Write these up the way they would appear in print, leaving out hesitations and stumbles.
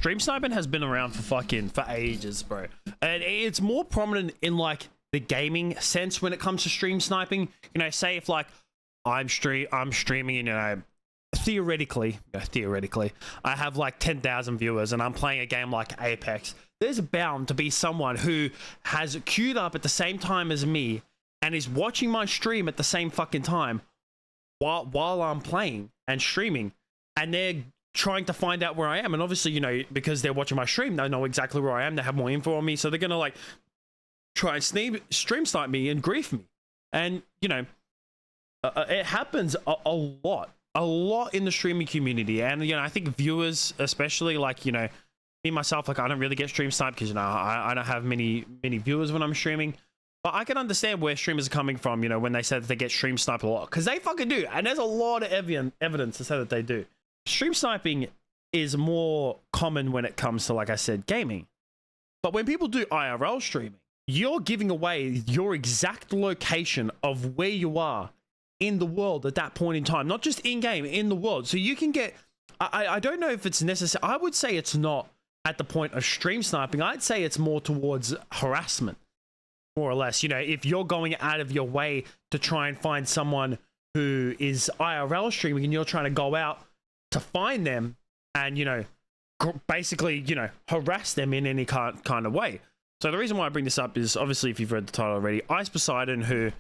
stream sniping has been around for ages, bro. And it's more prominent in like the gaming sense when it comes to stream sniping. You know, say if like I'm streaming and, you know, theoretically, I have like 10,000 viewers and I'm playing a game like Apex. There's bound to be someone who has queued up at the same time as me and is watching my stream at the same fucking time while I'm playing and streaming, and they're trying to find out where I am. And obviously, you know, because they're watching my stream, they know exactly where I am. They have more info on me, so they're gonna like try and stream snipe me and grief me. And you know, it happens a lot in the streaming community. And you know, I think viewers, especially, like, you know, me myself, like I don't really get stream sniped because, you know, I don't have many viewers when I'm streaming. But I can understand where streamers are coming from, you know, when they say that they get stream sniped a lot, because they fucking do. And there's a lot of evidence to say that they do. Stream sniping is more common when it comes to, like I said, gaming. But when people do IRL streaming, you're giving away your exact location of where you are in the world at that point in time. Not just in-game, in the world. So you can get... I don't know if it's necessary. I would say it's not at the point of stream sniping. I'd say it's more towards harassment, more or less. You know, if you're going out of your way to try and find someone who is IRL streaming and you're trying to go out to find them and, you know, basically, you know, harass them in any kind of way. So the reason why I bring this up is, obviously, if you've read the title already, Ice Poseidon, who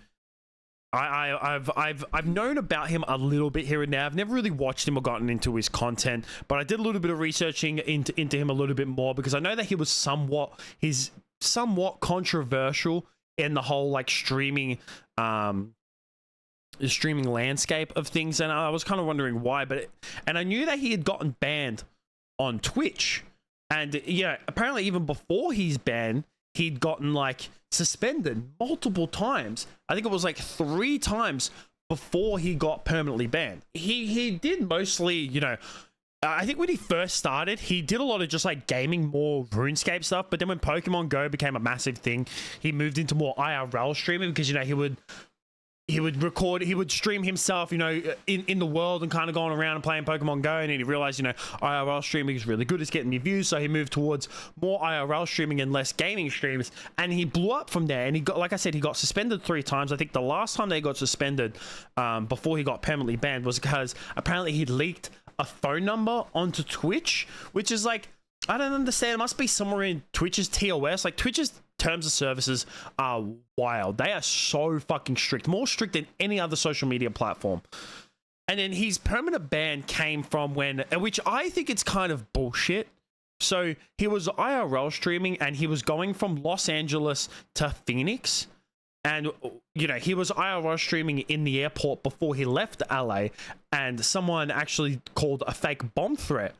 I've known about him a little bit here and now. I've never really watched him or gotten into his content, but I did a little bit of researching into him a little bit more, because I know that he was somewhat controversial in the whole like streaming landscape of things, and I was kind of wondering why. And I knew that he had gotten banned on Twitch, and yeah, apparently even before he's banned, he'd gotten like suspended multiple times. I think it was like 3 times before he got permanently banned. He did mostly, you know, I think when he first started, he did a lot of just like gaming, more RuneScape stuff. But then when Pokemon Go became a massive thing, he moved into more IRL streaming, because, you know, he would record, he would stream himself, you know, in the world and kind of going around and playing Pokemon Go. And then he realized, you know, IRL streaming is really good, it's getting me views. So he moved towards more IRL streaming and less gaming streams. And he blew up from there. And he got, like I said, he got suspended 3 times. I think the last time they got suspended before he got permanently banned was because apparently he leaked a phone number onto Twitch, which is like, I don't understand. It must be somewhere in Twitch's TOS. Like, Twitch's terms of services are wild. They are so fucking strict, more strict than any other social media platform. And then his permanent ban came from which I think it's kind of bullshit. So he was IRL streaming and he was going from Los Angeles to Phoenix. And, you know, he was IRL streaming in the airport before he left LA, and someone actually called a fake bomb threat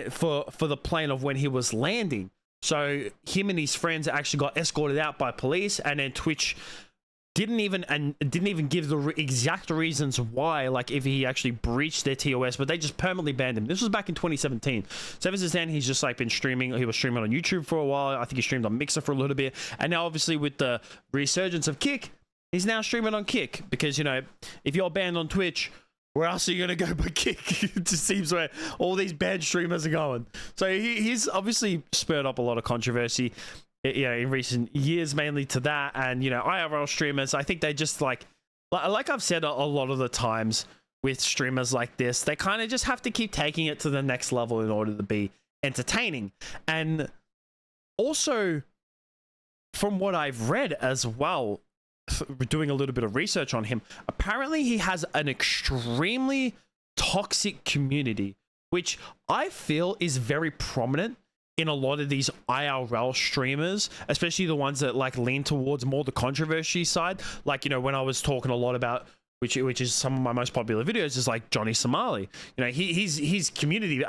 for the plane of when he was landing. So him and his friends actually got escorted out by police, and then Twitch didn't even give the exact reasons why, like if he actually breached their TOS, but they just permanently banned him. This was back in 2017. So ever since then, he's just like been streaming. He was streaming on YouTube for a while. I think he streamed on Mixer for a little bit, and now obviously with the resurgence of Kick, he's now streaming on Kick, because, you know, if you're banned on Twitch, where else are you going to go but Kick? It just seems where all these bad streamers are going. So he's obviously spurred up a lot of controversy, you know, in recent years, mainly to that. And, you know, IRL streamers, I think they just like I've said a lot of the times with streamers like this, they kind of just have to keep taking it to the next level in order to be entertaining. And also, from what I've read as well, doing a little bit of research on him, apparently he has an extremely toxic community, which I feel is very prominent in a lot of these IRL streamers, especially the ones that like lean towards more the controversy side. Like, you know, when I was talking a lot about, which is some of my most popular videos, is like Johnny Somali. You know, his community,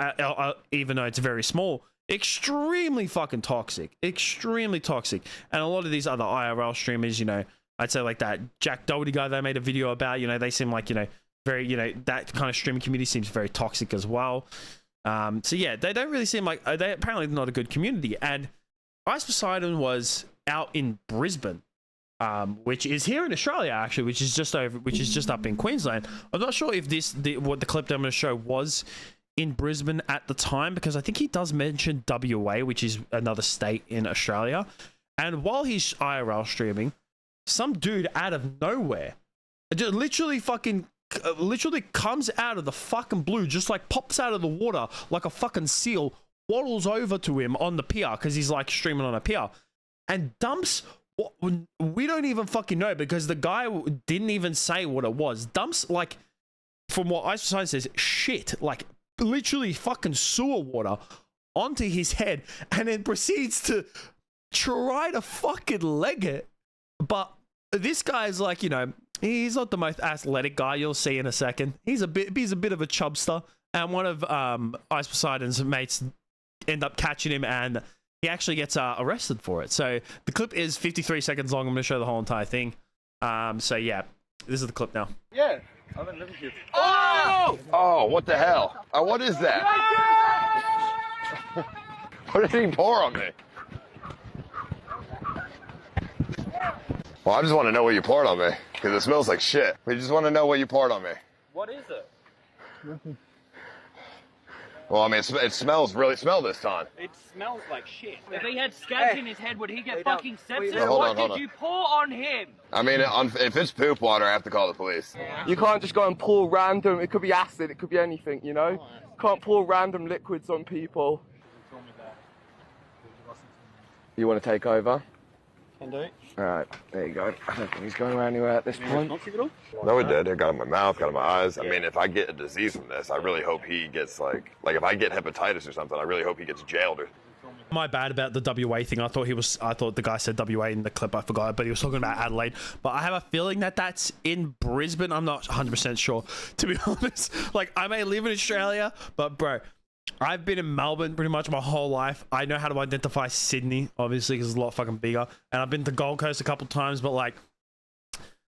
even though it's very small, extremely fucking toxic, extremely toxic. And a lot of these other IRL streamers, you know, I'd say like that Jack Doherty guy that I made a video about, you know, they seem like, you know, very, you know, that kind of streaming community seems very toxic as well. So yeah, they don't really seem like, they apparently not a good community. And Ice Poseidon was out in Brisbane, which is here in Australia actually, which is just up in Queensland. I'm not sure if what the clip that I'm going to show was in Brisbane at the time, because I think he does mention WA, which is another state in Australia. And while he's IRL streaming, some dude out of nowhere just literally comes out of the fucking blue, just like pops out of the water like a fucking seal, waddles over to him on the pier because he's like streaming on a pier and dumps what we don't even fucking know, because the guy didn't even say what it was. Dumps, like, from what Ice Poseidon says, shit, like literally fucking sewer water onto his head, and then proceeds to try to fucking leg it. But this guy's like, you know, he's not the most athletic guy. You'll see in a second. He's a bit of a chubster, and one of Ice Poseidon's mates end up catching him, and he actually gets arrested for it. So the clip is 53 seconds long. I'm going to show the whole entire thing. So yeah, this is the clip now. Yeah, I've been living here. Oh! Oh, what the hell? What is that? What did he pour on me? Well, I just want to know what you poured on me, because it smells like shit. We just want to know what you poured on me. What is it? Well, I mean, it smells really this time. It smells like shit. If he had scabs in his head, would he get fucking sepsis? No, hold on. You pour on him? I mean, if it's poop water, I have to call the police. You can't just go and pour random, it could be acid, it could be anything, you know? Can't pour random liquids on people. You want to take over? Can do. Alright, there you go. I don't think he's going anywhere at this point. No, it did. It got in my mouth, got in my eyes. I mean, if I get a disease from this, I really hope he gets, like if I get hepatitis or something, I really hope he gets jailed. My bad about the WA thing. I thought the guy said WA in the clip. I forgot, but he was talking about Adelaide. But I have a feeling that that's in Brisbane. I'm not 100% sure, to be honest. Like, I may live in Australia, but bro, I've been in Melbourne pretty much my whole life. I know how to identify Sydney, obviously, because it's a lot fucking bigger. And I've been to Gold Coast a couple times, but like,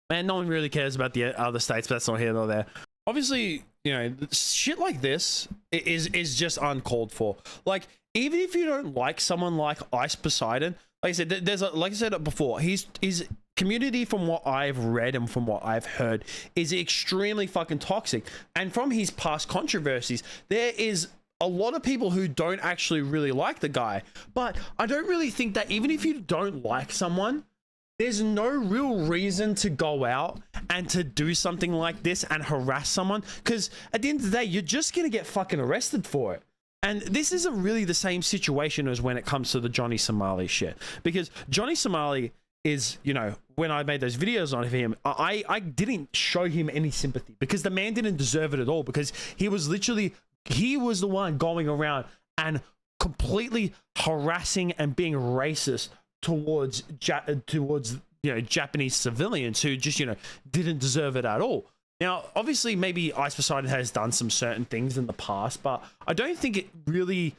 man, no one really cares about the other states, but that's not here nor there. Obviously, you know, shit like this is just uncalled for. Like, even if you don't like someone like Ice Poseidon, like I said, like I said before, his community, from what I've read and from what I've heard, is extremely fucking toxic. And from his past controversies, there is a lot of people who don't actually really like the guy. But I don't really think that even if you don't like someone, there's no real reason to go out and to do something like this and harass someone, because at the end of the day, you're just gonna get fucking arrested for it. And this isn't really the same situation as when it comes to the Johnny Somali shit, because Johnny Somali is, you know, when I made those videos on him, I didn't show him any sympathy, because the man didn't deserve it at all, because he was the one going around and completely harassing and being racist towards you know, Japanese civilians who just, you know, didn't deserve it at all. Now, obviously, maybe Ice Poseidon has done some certain things in the past, but I don't think it really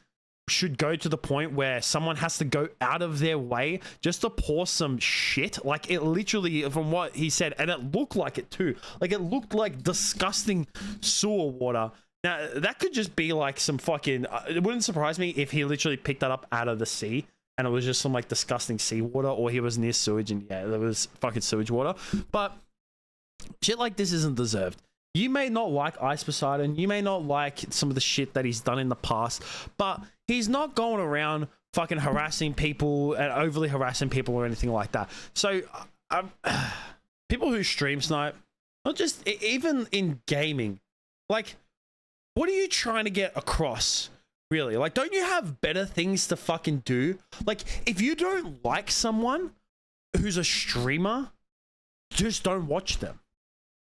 should go to the point where someone has to go out of their way just to pour some shit. Like, it literally, from what he said, and it looked like it too. Like, it looked like disgusting sewer water. Now, that could just be like some fucking... it wouldn't surprise me if he literally picked that up out of the sea and it was just some like disgusting seawater, or he was near sewage and yeah, there was fucking sewage water. But shit like this isn't deserved. You may not like Ice Poseidon, you may not like some of the shit that he's done in the past, but he's not going around fucking harassing people and overly harassing people or anything like that. So people who stream snipe, not just even in gaming, like, what are you trying to get across, really? Like, don't you have better things to fucking do? Like, if you don't like someone who's a streamer, just don't watch them.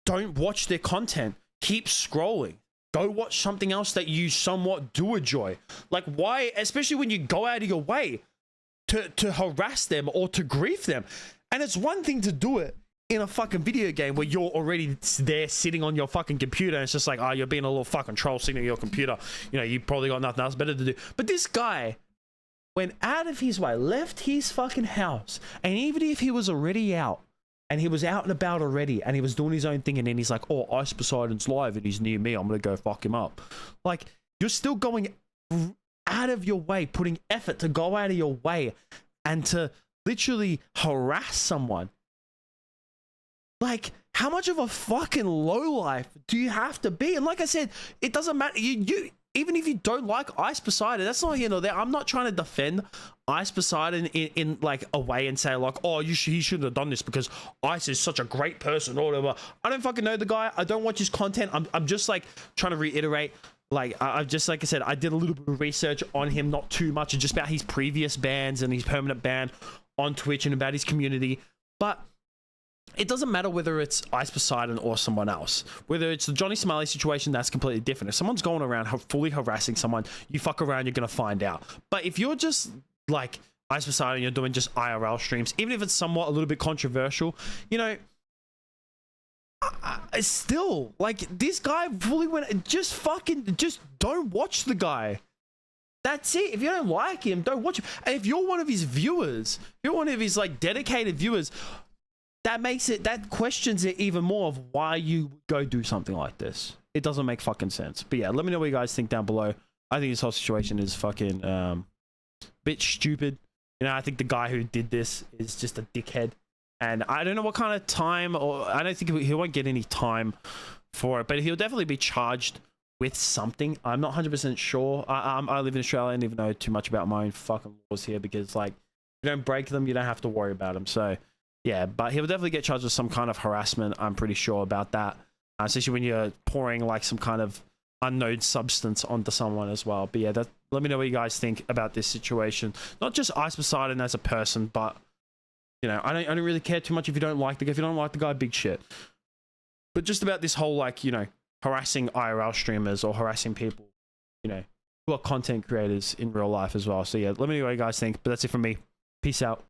Don't watch their content. Keep scrolling. Go watch something else that you somewhat do enjoy. Like, why, especially when you go out of your way to harass them or to grief them. And it's one thing to do it in a fucking video game where you're already there sitting on your fucking computer and it's just like, oh, you're being a little fucking troll sitting on your computer. You know, you probably got nothing else better to do. But this guy went out of his way, left his fucking house, and even if he was already out, and he was out and about already, and he was doing his own thing, and then he's like, oh, Ice Poseidon's live and he's near me, I'm gonna go fuck him up. Like, you're still going out of your way, putting effort to go out of your way and to literally harass someone. Like, how much of a fucking lowlife do you have to be? And like I said, it doesn't matter. even if you don't like Ice Poseidon, that's not here nor there. I'm not trying to defend Ice Poseidon in like a way and say like, oh, he shouldn't have done this because Ice is such a great person or whatever. I don't fucking know the guy. I don't watch his content. I'm just like trying to reiterate. Like I've just, like I said, I did a little bit of research on him, not too much, just about his previous bans and his permanent ban on Twitch and about his community. But it doesn't matter whether it's Ice Poseidon or someone else. Whether it's the Johnny Smiley situation, that's completely different. If someone's going around fully harassing someone, you fuck around, you're going to find out. But if you're just like Ice Poseidon, you're doing just IRL streams, even if it's somewhat a little bit controversial, you know, still, like, this guy fully went, just don't watch the guy. That's it. If you don't like him, don't watch him. And if you're one of his viewers, if you're one of his like dedicated viewers, that questions it even more of why you go do something like this. It doesn't make fucking sense. But yeah, let me know what you guys think down below. I think this whole situation is fucking bit stupid. You know, I think the guy who did this is just a dickhead. And I don't know what kind of time, or I don't think he won't get any time for it, but he'll definitely be charged with something. I'm not 100% sure. I live in Australia and even know too much about my own fucking laws here, because like, if you don't break them, you don't have to worry about them. So yeah, but he'll definitely get charged with some kind of harassment. I'm pretty sure about that, especially when you're pouring like some kind of unknown substance onto someone as well. But yeah, let me know what you guys think about this situation. Not just Ice Poseidon as a person, but you know, I don't really care too much if you don't like the guy. If you don't like the guy, big shit. But just about this whole, like, you know, harassing IRL streamers or harassing people, you know, who are content creators in real life as well. So yeah, let me know what you guys think. But that's it from me. Peace out.